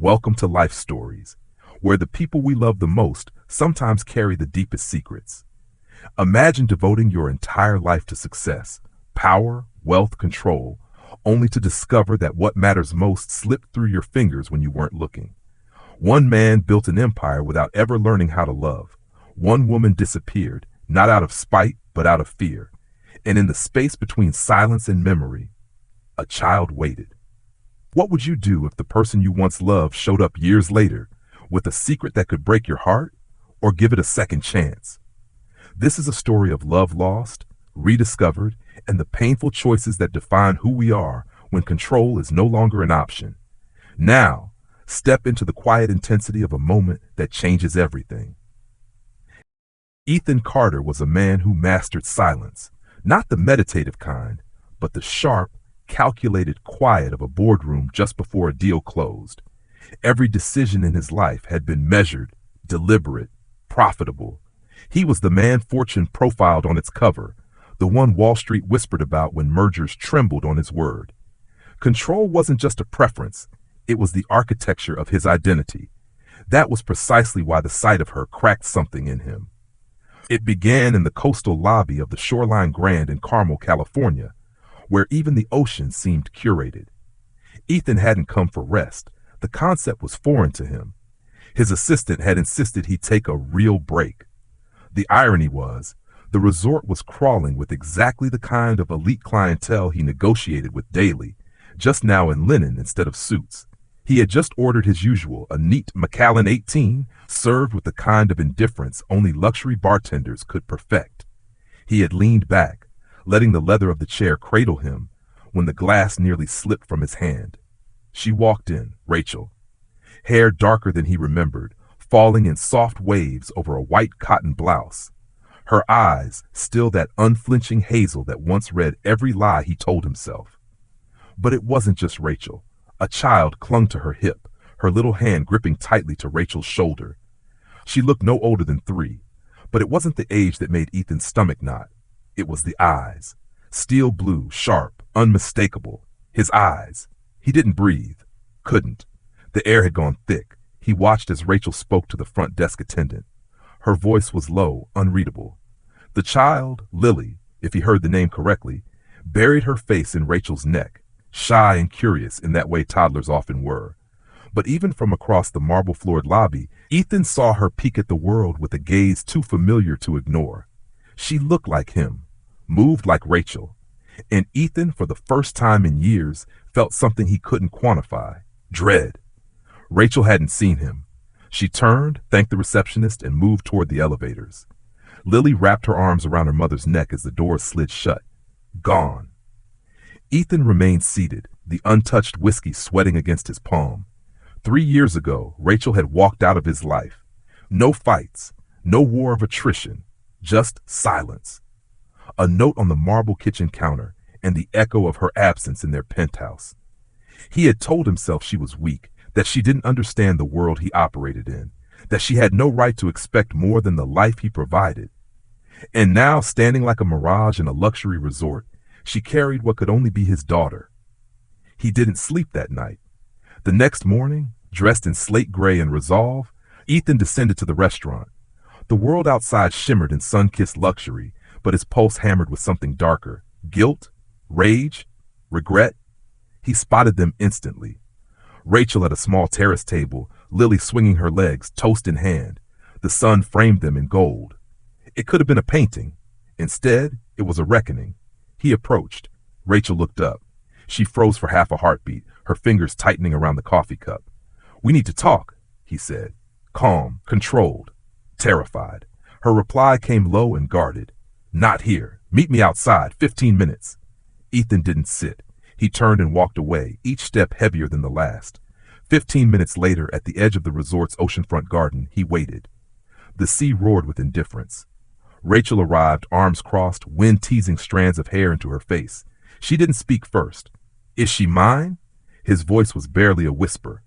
Welcome to Life Stories, where the people we love the most sometimes carry the deepest secrets. Imagine devoting your entire life to success, power, wealth, control, only to discover that what matters most slipped through your fingers when you weren't looking. One man built an empire without ever learning how to love. One woman disappeared, not out of spite, but out of fear. And in the space between silence and memory, a child waited. What would you do if the person you once loved showed up years later with a secret that could break your heart or give it a second chance? This is a story of love lost, rediscovered, and the painful choices that define who we are when control is no longer an option. Now, step into the quiet intensity of a moment that changes everything. Ethan Carter was a man who mastered silence, not the meditative kind, but the sharp, calculated quiet of a boardroom just before a deal closed. Every decision in his life had been measured, deliberate, profitable. He was the man Fortune profiled on its cover, the one Wall Street whispered about when mergers trembled on his word. Control wasn't just a preference, it was the architecture of his identity. That was precisely why the sight of her cracked something in him. It began in the coastal lobby of the Shoreline Grand in Carmel, California, where even the ocean seemed curated. Ethan hadn't come for rest. The concept was foreign to him. His assistant had insisted he take a real break. The irony was, the resort was crawling with exactly the kind of elite clientele he negotiated with daily, just now in linen instead of suits. He had just ordered his usual, a neat Macallan 18, served with the kind of indifference only luxury bartenders could perfect. He had leaned back, letting the leather of the chair cradle him, when the glass nearly slipped from his hand. She walked in, Rachel, hair darker than he remembered, falling in soft waves over a white cotton blouse. Her eyes, still that unflinching hazel that once read every lie he told himself. But it wasn't just Rachel. A child clung to her hip, her little hand gripping tightly to Rachel's shoulder. She looked no older than 3, but it wasn't the age that made Ethan's stomach knot. It was the eyes. Steel blue, sharp, unmistakable. His eyes. He didn't breathe. Couldn't. The air had gone thick. He watched as Rachel spoke to the front desk attendant. Her voice was low, unreadable. The child, Lily, if he heard the name correctly, buried her face in Rachel's neck, shy and curious in that way toddlers often were. But even from across the marble-floored lobby, Ethan saw her peek at the world with a gaze too familiar to ignore. She looked like him, moved like Rachel, and Ethan, for the first time in years, felt something he couldn't quantify: dread. Rachel hadn't seen him. She turned, thanked the receptionist, and moved toward the elevators. Lily wrapped her arms around her mother's neck as the door slid shut. Gone. Ethan remained seated, the untouched whiskey sweating against his palm. 3 years ago, Rachel had walked out of his life. No fights, no war of attrition, just silence. A note on the marble kitchen counter, and the echo of her absence in their penthouse. He had told himself she was weak, that she didn't understand the world he operated in, that she had no right to expect more than the life he provided. And now, standing like a mirage in a luxury resort, she carried what could only be his daughter. He didn't sleep that night. The next morning, dressed in slate gray and resolve, Ethan descended to the restaurant. The world outside shimmered in sun-kissed luxury, but his pulse hammered with something darker. Guilt? Rage? Regret? He spotted them instantly. Rachel at a small terrace table, Lily swinging her legs, toast in hand. The sun framed them in gold. It could have been a painting. Instead, it was a reckoning. He approached. Rachel looked up. She froze for half a heartbeat, her fingers tightening around the coffee cup. "We need to talk," he said, calm, controlled, terrified. Her reply came low and guarded. "Not here. Meet me outside, 15 minutes. Ethan didn't sit. He turned and walked away, each step heavier than the last. 15 minutes later, at the edge of the resort's oceanfront garden, he waited. The sea roared with indifference. Rachel arrived, arms crossed, wind teasing strands of hair into her face. She didn't speak first. "Is she mine?" His voice was barely a whisper.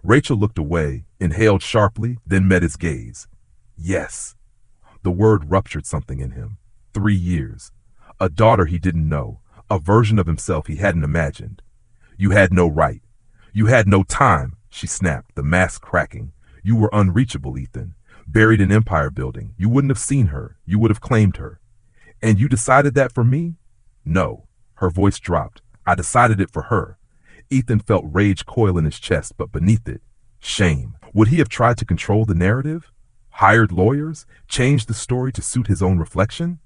Rachel looked away, inhaled sharply, then met his gaze. Yes. The word ruptured something in him. 3 years. A daughter he didn't know, a version of himself he hadn't imagined. "You had no right. You had no time," She snapped, the mask cracking. You were unreachable, Ethan. Buried in Empire Building. You wouldn't have seen her. You would have claimed her. And you decided that for me? No. Her voice dropped. I decided it for her. Ethan felt rage coil in his chest, but beneath it, shame. Would he have tried to control the narrative? Hired lawyers? Changed the story to suit his own reflection?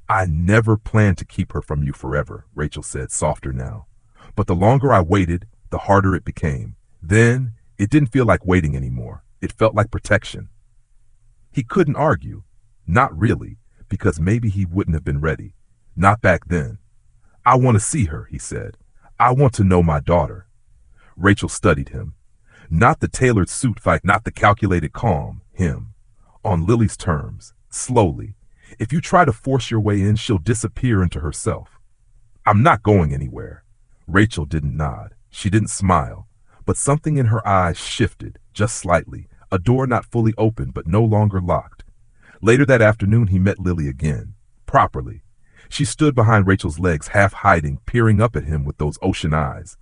I never planned to keep her from you forever, Rachel said, softer now. But the longer I waited, the harder it became. Then, it didn't feel like waiting anymore. It felt like protection. He couldn't argue. Not really, because maybe he wouldn't have been ready. Not back then. I want to see her, he said. I want to know my daughter. Rachel studied him. Not the tailored suit fight, not the calculated calm, him. On Lily's terms, slowly. If you try to force your way in, she'll disappear into herself. I'm not going anywhere. Rachel didn't nod. She didn't smile. But something in her eyes shifted, just slightly, a door not fully open but no longer locked. Later that afternoon he met Lily again, properly. She stood behind Rachel's legs, half hiding, peering up at him with those ocean eyes.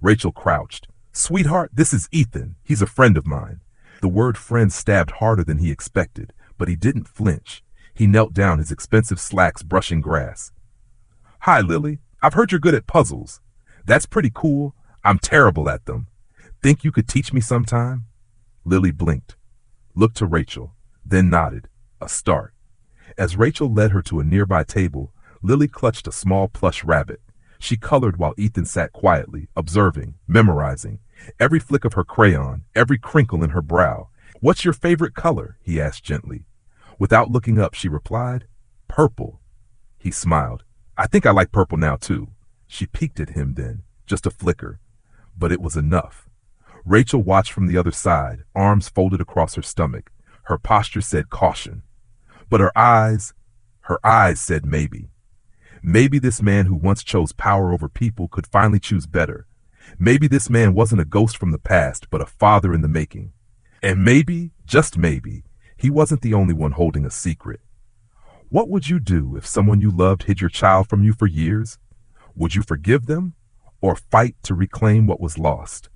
Rachel crouched. Sweetheart, this is Ethan. He's a friend of mine. The word friend stabbed harder than he expected, but he didn't flinch. He knelt down, his expensive slacks brushing grass. Hi, Lily. I've heard you're good at puzzles. That's pretty cool. I'm terrible at them. Think you could teach me sometime? Lily blinked, looked to Rachel, then nodded. A start. As Rachel led her to a nearby table, Lily clutched a small plush rabbit. She colored while Ethan sat quietly, observing, memorizing, every flick of her crayon, every crinkle in her brow. What's your favorite color? He asked gently. Without looking up, she replied, Purple. He smiled. I think I like purple now, too. She peeked at him then, just a flicker. But it was enough. Rachel watched from the other side, arms folded across her stomach. Her posture said caution. But her eyes said maybe. Maybe this man who once chose power over people could finally choose better. Maybe this man wasn't a ghost from the past, but a father in the making. And maybe, just maybe, he wasn't the only one holding a secret. What would you do if someone you loved hid your child from you for years? Would you forgive them, or fight to reclaim what was lost?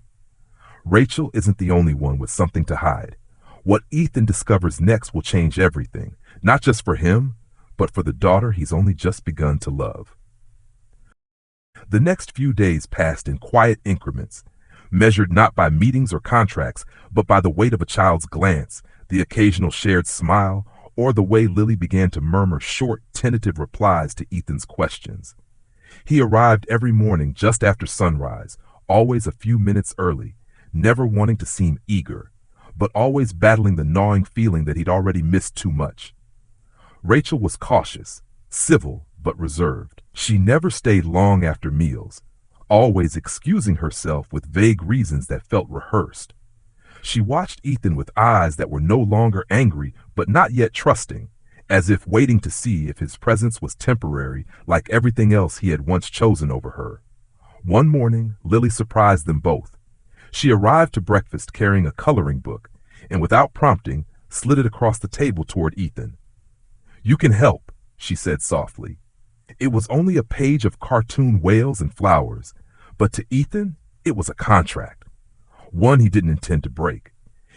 Rachel isn't the only one with something to hide. What Ethan discovers next will change everything, not just for him, but for the daughter he's only just begun to love. The next few days passed in quiet increments, measured not by meetings or contracts, but by the weight of a child's glance, the occasional shared smile, or the way Lily began to murmur short, tentative replies to Ethan's questions. He arrived every morning just after sunrise, always a few minutes early, never wanting to seem eager, but always battling the gnawing feeling that he'd already missed too much. Rachel was cautious, civil, but reserved. She never stayed long after meals, always excusing herself with vague reasons that felt rehearsed. She watched Ethan with eyes that were no longer angry, but not yet trusting, as if waiting to see if his presence was temporary, like everything else he had once chosen over her. One morning, Lily surprised them both. She arrived to breakfast carrying a coloring book, and without prompting, slid it across the table toward Ethan. You can help, she said softly. It was only a page of cartoon whales and flowers, but to Ethan, it was a contract. One he didn't intend to break.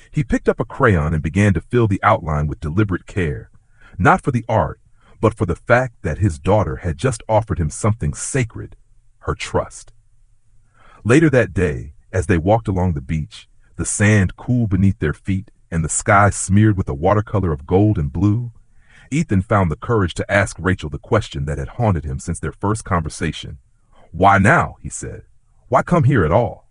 He picked up a crayon and began to fill the outline with deliberate care, not for the art, but for the fact that his daughter had just offered him something sacred, her trust. Later that day, as they walked along the beach, the sand cool beneath their feet and the sky smeared with a watercolor of gold and blue, Ethan found the courage to ask Rachel the question that had haunted him since their first conversation. Why now? He said. Why come here at all?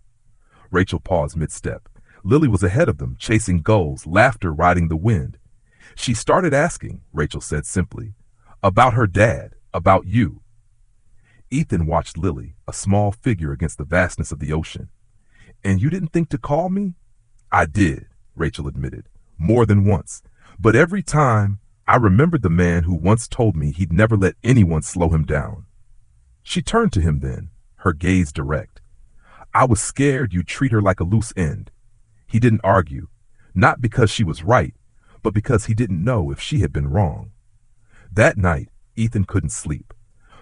Rachel paused mid-step. Lily was ahead of them, chasing gulls, laughter riding the wind. She started asking, Rachel said simply, about her dad, about you. Ethan watched Lily, a small figure against the vastness of the ocean. And you didn't think to call me? I did, Rachel admitted, more than once. But every time, I remembered the man who once told me he'd never let anyone slow him down. She turned to him then, her gaze direct. I was scared you'd treat her like a loose end. He didn't argue, not because she was right, but because he didn't know if she had been wrong. That night, Ethan couldn't sleep.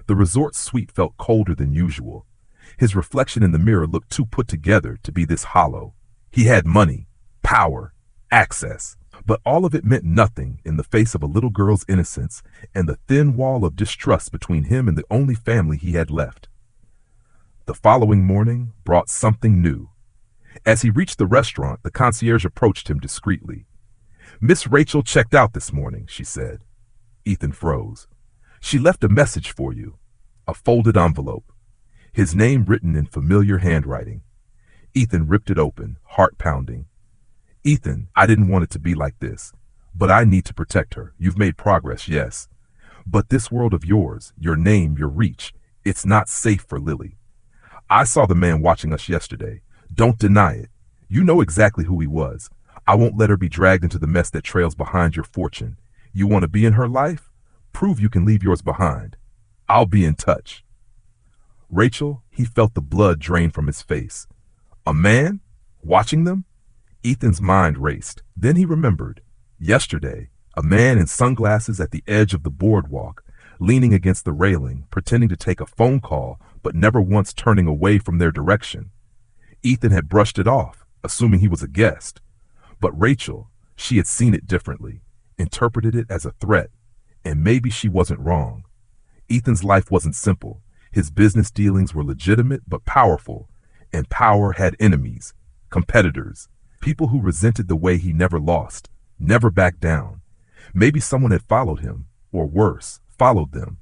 The resort suite felt colder than usual. His reflection in the mirror looked too put together to be this hollow. He had money, power, access, but all of it meant nothing in the face of a little girl's innocence and the thin wall of distrust between him and the only family he had left. The following morning brought something new. As he reached the restaurant, the concierge approached him discreetly. "Miss Rachel checked out this morning," she said. Ethan froze. "She left a message for you." A folded envelope. His name written in familiar handwriting. Ethan ripped it open, heart pounding. "Ethan, I didn't want it to be like this, but I need to protect her. You've made progress, yes. But this world of yours, your name, your reach, it's not safe for Lily. I saw the man watching us yesterday. Don't deny it. You know exactly who he was. I won't let her be dragged into the mess that trails behind your fortune. You want to be in her life? Prove you can leave yours behind. I'll be in touch." Rachel, he felt the blood drain from his face. A man? Watching them? Ethan's mind raced. Then he remembered. Yesterday, a man in sunglasses at the edge of the boardwalk, leaning against the railing, pretending to take a phone call, but never once turning away from their direction. Ethan had brushed it off, assuming he was a guest. But Rachel, she had seen it differently, interpreted it as a threat, and maybe she wasn't wrong. Ethan's life wasn't simple. His business dealings were legitimate but powerful, and power had enemies, competitors, people who resented the way he never lost, never backed down. Maybe someone had followed him, or worse, followed them.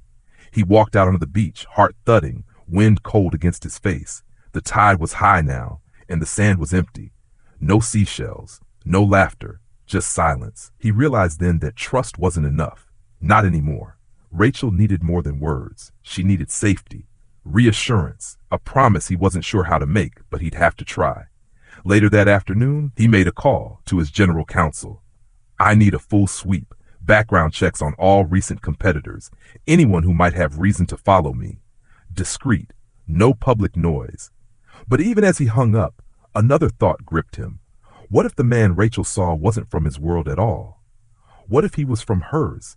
He walked out onto the beach, heart thudding, wind cold against his face. The tide was high now, and the sand was empty. No seashells, no laughter, just silence. He realized then that trust wasn't enough. Not anymore. Rachel needed more than words. She needed safety, reassurance, a promise he wasn't sure how to make, but he'd have to try. Later that afternoon, he made a call to his general counsel. "I need a full sweep, background checks on all recent competitors, anyone who might have reason to follow me. Discreet, no public noise." But even as he hung up, another thought gripped him. What if the man Rachel saw wasn't from his world at all? What if he was from hers?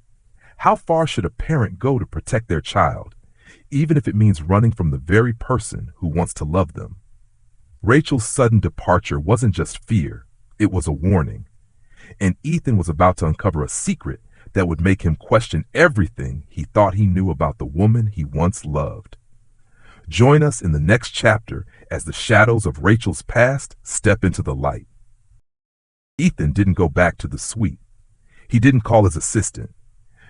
How far should a parent go to protect their child, even if it means running from the very person who wants to love them? Rachel's sudden departure wasn't just fear, it was a warning. And Ethan was about to uncover a secret that would make him question everything he thought he knew about the woman he once loved. Join us in the next chapter as the shadows of Rachel's past step into the light. Ethan didn't go back to the suite. He didn't call his assistant.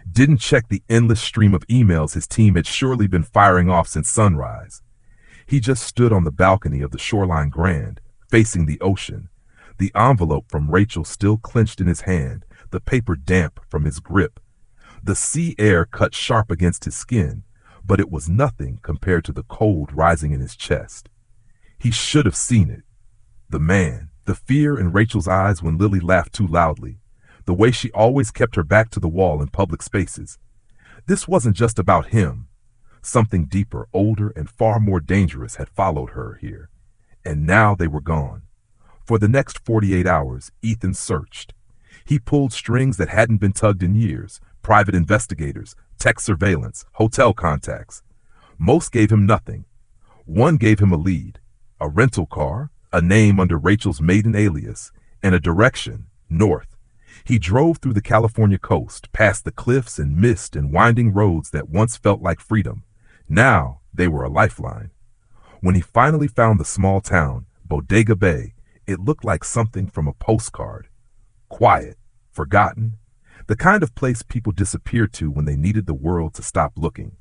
Didn't check the endless stream of emails his team had surely been firing off since sunrise. He just stood on the balcony of the Shoreline Grand, facing the ocean, the envelope from Rachel still clenched in his hand, the paper damp from his grip. The sea air cut sharp against his skin, but it was nothing compared to the cold rising in his chest. He should have seen it. The man, the fear in Rachel's eyes when Lily laughed too loudly, the way she always kept her back to the wall in public spaces. This wasn't just about him. Something deeper, older, and far more dangerous had followed her here. And now they were gone. For the next 48 hours, Ethan searched. He pulled strings that hadn't been tugged in years, private investigators, tech surveillance, hotel contacts. Most gave him nothing. One gave him a lead, a rental car, a name under Rachel's maiden alias, and a direction, north. He drove through the California coast, past the cliffs and mist and winding roads that once felt like freedom. Now they were a lifeline. When he finally found the small town, Bodega Bay, it looked like something from a postcard. Quiet, forgotten, the kind of place people disappeared to when they needed the world to stop looking.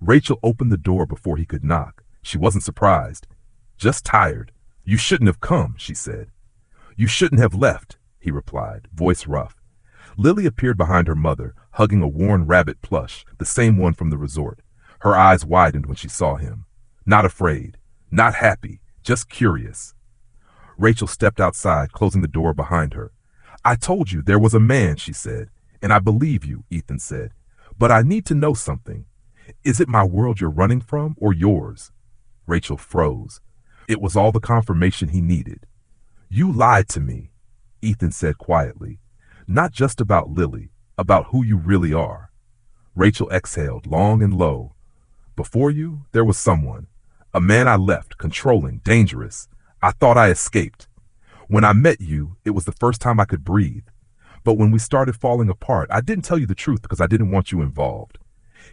Rachel opened the door before he could knock. She wasn't surprised. "Just tired. You shouldn't have come," she said. "You shouldn't have left," he replied, voice rough. Lily appeared behind her mother, hugging a worn rabbit plush, the same one from the resort. Her eyes widened when she saw him. Not afraid, not happy, just curious. Rachel stepped outside, closing the door behind her. "I told you there was a man," she said. "And I believe you," Ethan said. "But I need to know something. Is it my world you're running from, or yours?" Rachel froze. It was all the confirmation he needed. "You lied to me," Ethan said quietly. "Not just about Lily, about who you really are." Rachel exhaled, long and low. "Before you, there was someone. A man I left, controlling, dangerous. I thought I escaped. When I met you, it was the first time I could breathe. But when we started falling apart, I didn't tell you the truth because I didn't want you involved.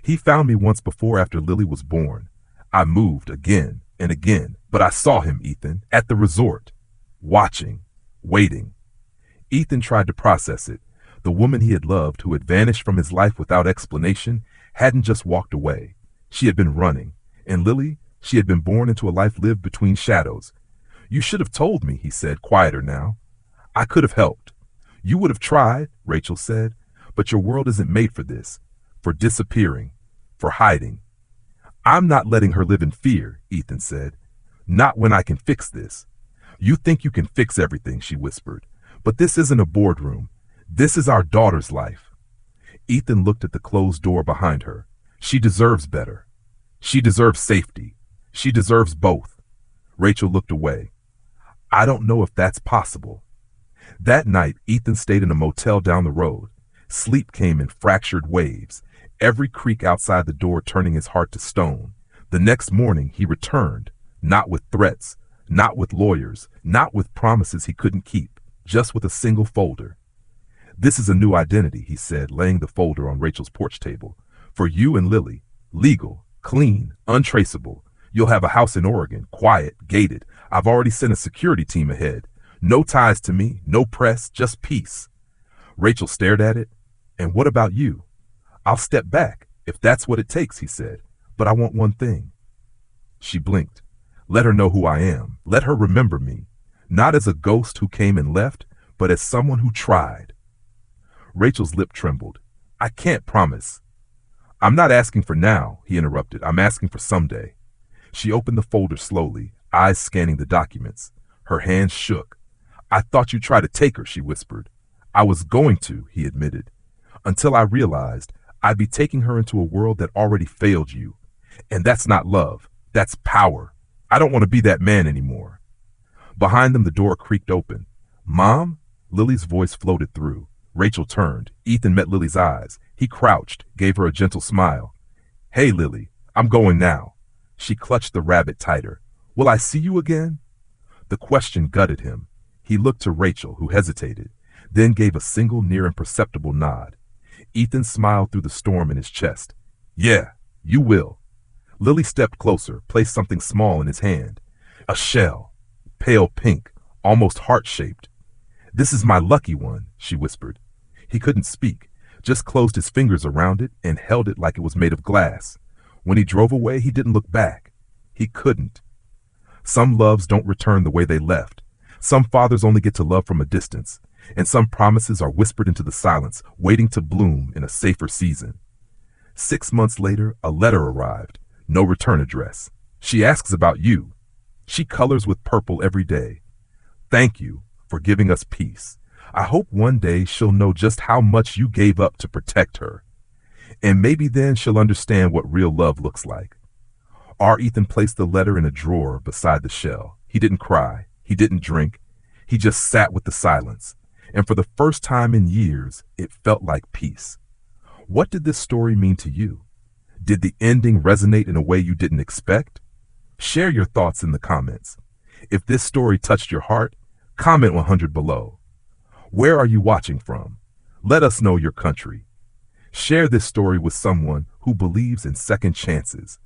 He found me once before after Lily was born. I moved again and again, but I saw him, Ethan, at the resort, watching, waiting. Ethan tried to process it. The woman he had loved, who had vanished from his life without explanation, hadn't just walked away. She had been running. And Lily, she had been born into a life lived between shadows. You should have told me, he said, quieter now. I could have helped. You would have tried, Rachel said, but your world isn't made for this, for disappearing, for hiding. I'm not letting her live in fear, Ethan said. Not when I can fix this. You think you can fix everything, she whispered, but this isn't a boardroom. This is our daughter's life. Ethan looked at the closed door behind her. She deserves better. She deserves safety. She deserves both. Rachel looked away. I don't know if that's possible. That night, Ethan stayed in a motel down the road. Sleep came in fractured waves, every creak outside the door turning his heart to stone. The next morning, he returned, not with threats, not with lawyers, not with promises he couldn't keep, just with a single folder. This is a new identity, he said, laying the folder on Rachel's porch table. For you and Lily, legal, clean, untraceable. You'll have a house in Oregon, quiet, gated. I've already sent a security team ahead. No ties to me, no press, just peace. Rachel stared at it. And what about you? I'll step back, if that's what it takes, he said. But I want one thing. She blinked. Let her know who I am. Let her remember me. Not as a ghost who came and left, but as someone who tried. Rachel's lip trembled. I can't promise. I'm not asking for now, he interrupted. I'm asking for someday. She opened the folder slowly, eyes scanning the documents. Her hands shook. I thought you'd try to take her, she whispered. I was going to, he admitted, until I realized I'd be taking her into a world that already failed you. And that's not love. That's power. I don't want to be that man anymore. Behind them, the door creaked open. Mom? Lily's voice floated through. Rachel turned. Ethan met Lily's eyes. He crouched, gave her a gentle smile. Hey, Lily, I'm going now. She clutched the rabbit tighter. Will I see you again? The question gutted him. He looked to Rachel, who hesitated, then gave a single near imperceptible nod. Ethan smiled through the storm in his chest. Yeah, you will. Lily stepped closer, placed something small in his hand. A shell, pale pink, almost heart-shaped. This is my lucky one, she whispered. He couldn't speak, just closed his fingers around it and held it like it was made of glass. When he drove away, he didn't look back. He couldn't. Some loves don't return the way they left. Some fathers only get to love from a distance, and some promises are whispered into the silence, waiting to bloom in a safer season. 6 months later, a letter arrived. No return address. She asks about you. She colors with purple every day. Thank you for giving us peace. I hope one day she'll know just how much you gave up to protect her. And maybe then she'll understand what real love looks like. R. Ethan placed the letter in a drawer beside the shell. He didn't cry. He didn't drink. He just sat with the silence. And for the first time in years, it felt like peace. What did this story mean to you? Did the ending resonate in a way you didn't expect? Share your thoughts in the comments. If this story touched your heart, comment 100 below. Where are you watching from? Let us know your country. Share this story with someone who believes in second chances.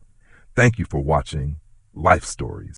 Thank you for watching Life Stories.